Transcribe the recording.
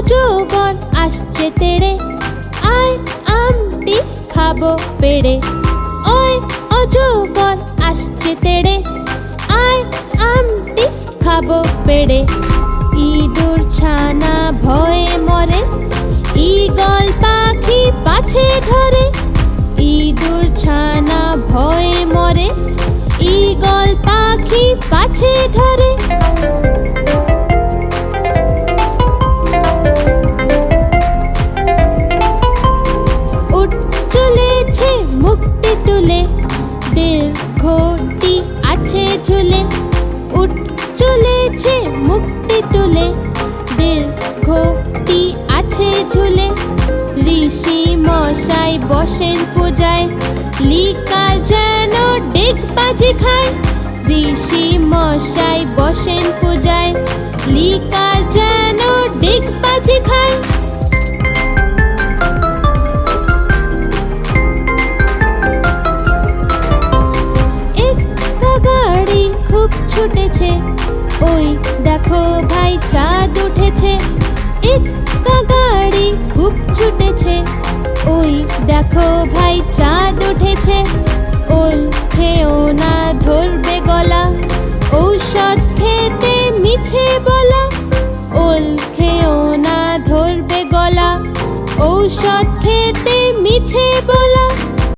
অজগর আসছে তেড়ে, আয় আমটি খাবো পেড়ে। ওই অজগর আসছে তেড়ে, আয় আমটি খাবো পেড়ে। ইঁদুর ছানা ভয়ে মরে, ঈগল পাখি পাছে ধরে। ইঁদুর ছানা ভয়ে মরে, ঈগল পাখি পাছে ধরে। উঠ চলেছে মুখটি তুলে, দীর্ঘটি আছে ঝুলে। উঠ চলেছে মুখটি তুলে, দীর্ঘটি আছে ঝুলে। ঋষি মশাই বসেন পূজায়, লিকার যেন ডিগবাজি খায়। ঋষি মশাই বসেন পূজায়, লিকার যেন ডিগবাজি খায়। একটা গাড়ি খুব ছুটেছে, ওই দেখো ভাই চাঁদ উঠেছে। একটা গাড়ি খুব ছুটেছে, ওই দেখো ভাই চাঁদ উঠেছে। ওল খেও না ধরবে গলা, ঔষধ খেতে মিছে বলা। ওল খেও না ধরবে গলা, ঔষধ খেতে মিছে বলা।